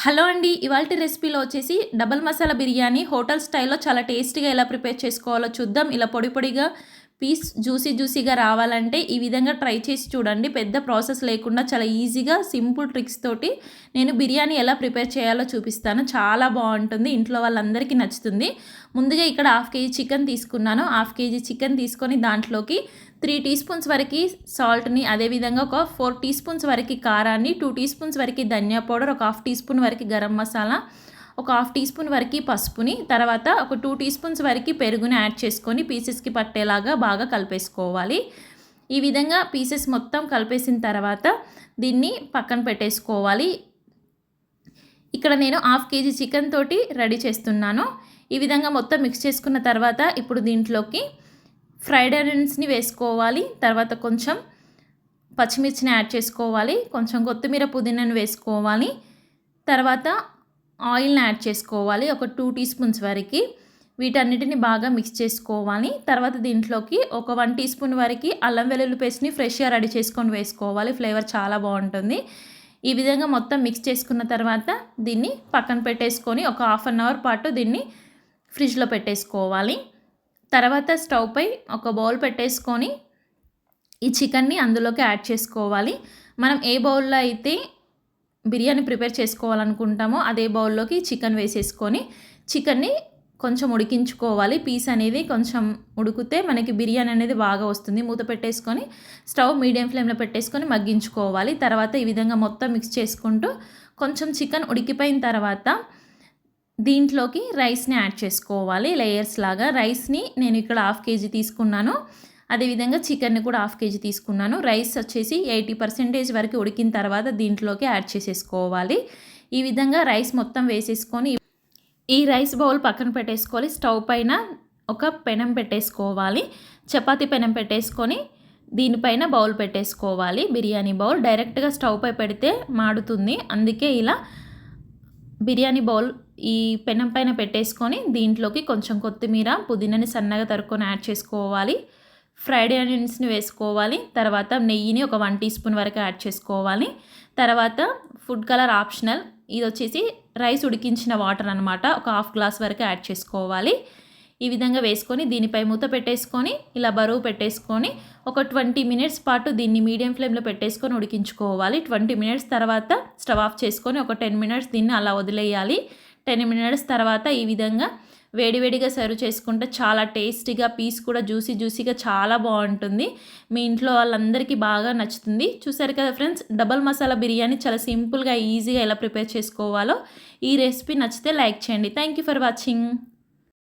Hello అండి. ఇవాల్టి రెసిపీలో వచ్చేసి డబల్ మసాలా బిర్యానీ హోటల్ స్టైల్‌లో చాలా టేస్టీగా ఎలా ప్రిపేర్ చేసుకోవాలో చూద్దాం. ఇలా పొడి పొడిగా పీస్ జ్యూసీగా రావాలంటే ఈ విధంగా ట్రై చేసి చూడండి. పెద్ద ప్రాసెస్ లేకుండా చాలా ఈజీగా సింపుల్ ట్రిక్స్ తోటి నేను బిర్యానీ ఎలా ప్రిపేర్ చేయాలో చూపిస్తాను. చాలా బావుంటుంది. ఇంట్లో వాళ్ళందరికీ నచ్చుతుంది. ముందుగా ఇక్కడ హాఫ్ కేజీ చికెన్ తీసుకున్నాను. హాఫ్ కేజీ చికెన్ తీసుకొని దాంట్లోకి 3 టీ స్పూన్స్ వరకు సాల్ట్‌ని, అదేవిధంగా ఒక 4 టీ స్పూన్స్ వరకు కారాన్ని, 2 టీ స్పూన్స్ వరకు ధనియా పౌడర్, ఒక హాఫ్ టీ స్పూన్ వరకు గరం మసాలా, ఒక హాఫ్ టీ స్పూన్ వరకు పసుపుని, తర్వాత ఒక 2 టీ స్పూన్స్ వరకు పెరుగుని యాడ్ చేసుకొని పీసెస్కి పట్టేలాగా బాగా కలిపేసుకోవాలి. ఈ విధంగా పీసెస్ మొత్తం కలిపేసిన తర్వాత దీన్ని పక్కన పెట్టేసుకోవాలి. ఇక్కడ నేను హాఫ్ కేజీ చికెన్ తోటి రెడీ చేస్తున్నాను. ఈ విధంగా మొత్తం మిక్స్ చేసుకున్న తర్వాత ఇప్పుడు దీంట్లోకి ఫ్రైడ్ ఆనియన్స్ని వేసుకోవాలి. తర్వాత కొంచెం పచ్చిమిర్చిని యాడ్ చేసుకోవాలి. కొంచెం కొత్తిమీర పుదీనాను వేసుకోవాలి. తర్వాత ఆయిల్ని యాడ్ చేసుకోవాలి. ఒక 2 టీ స్పూన్స్ వరకు వీటన్నిటిని బాగా మిక్స్ చేసుకోవాలి. తర్వాత దీంట్లోకి ఒక 1 టీ స్పూన్ వరకు అల్లం వెల్లుల్లి పేస్ట్ని ఫ్రెష్గా రెడీ చేసుకొని వేసుకోవాలి. ఫ్లేవర్ చాలా బాగుంటుంది. ఈ విధంగా మొత్తం మిక్స్ చేసుకున్న తర్వాత దీన్ని పక్కన పెట్టేసుకొని ఒక హాఫ్ అన్ అవర్ పాటు దీన్ని ఫ్రిడ్జ్లో పెట్టేసుకోవాలి. తర్వాత స్టవ్ పై ఒక బౌల్ పెట్టేసుకొని ఈ చికెన్ని అందులోకి యాడ్ చేసుకోవాలి. మనం ఏ బౌల్లో అయితే బిర్యానీ ప్రిపేర్ చేసుకోవాలనుకుంటామో అదే బౌల్లోకి చికెన్ వేసేసుకొని చికెన్ని కొంచెం ఉడికించుకోవాలి. పీస్ అనేది కొంచెం ఉడికితే మనకి బిర్యానీ అనేది బాగా వస్తుంది. మూత పెట్టేసుకొని స్టవ్ మీడియం ఫ్లేమ్లో పెట్టేసుకొని మగ్గించుకోవాలి. తర్వాత ఈ విధంగా మొత్తం మిక్స్ చేసుకుంటూ కొంచెం చికెన్ ఉడికిపోయిన తర్వాత దీంట్లోకి రైస్ని యాడ్ చేసుకోవాలి. లేయర్స్ లాగా రైస్ని నేను ఇక్కడ హాఫ్ కేజీ తీసుకున్నాను. అదేవిధంగా చికెన్ని కూడా హాఫ్ కేజీ తీసుకున్నాను. రైస్ వచ్చేసి 80% వరకు ఉడికిన తర్వాత దీంట్లోకి యాడ్ చేసేసుకోవాలి. ఈ విధంగా రైస్ మొత్తం వేసేసుకొని ఈ రైస్ బౌల్ పక్కన పెట్టేసుకోవాలి. స్టవ్ పైన ఒక పెనం పెట్టేసుకోవాలి. చపాతీ పెనం పెట్టేసుకొని దీనిపైన బౌల్ పెట్టేసుకోవాలి. బిర్యానీ బౌల్ డైరెక్ట్గా స్టవ్ పై పెడితే మాడుతుంది. అందుకే ఇలా బిర్యానీ బౌల్ ఈ పెనం పైన పెట్టేసుకొని దీంట్లోకి కొంచెం కొత్తిమీర పుదీనాని సన్నగా తరుక్కొని యాడ్ చేసుకోవాలి. ఫ్రైడ్ ఆనియన్స్ని వేసుకోవాలి. తర్వాత నెయ్యిని ఒక 1 టీ స్పూన్ వరకు యాడ్ చేసుకోవాలి. తర్వాత ఫుడ్ కలర్ ఆప్షనల్. ఇది వచ్చేసి రైస్ ఉడికించిన వాటర్ అనమాట. ఒక హాఫ్ గ్లాస్ వరకు యాడ్ చేసుకోవాలి. ఈ విధంగా వేసుకొని దీనిపై మూత పెట్టేసుకొని ఇలా బరువు పెట్టేసుకొని ఒక 20 మినిట్స్ పాటు దీన్ని మీడియం ఫ్లేమ్లో పెట్టేసుకొని ఉడికించుకోవాలి. 20 మినిట్స్ తర్వాత స్టవ్ ఆఫ్ చేసుకొని ఒక 10 మినిట్స్ దీన్ని అలా వదిలేయాలి. 10 మినిట్స్ తర్వాత ఈ విధంగా వేడివేడిగా సర్వ్ చేసుకుంటే చాలా టేస్టీగా, పీస్ కూడా జ్యూసీగా చాలా బాగుంటుంది. మీ ఇంట్లో వాళ్ళందరికీ బాగా నచ్చుతుంది. చూసారు కదా ఫ్రెండ్స్, డబల్ మసాలా బిర్యానీ చాలా సింపుల్గా ఈజీగా ఎలా ప్రిపేర్ చేసుకోవాలో. ఈ రెసిపీ నచ్చితే లైక్ చేయండి. Thank you for watching.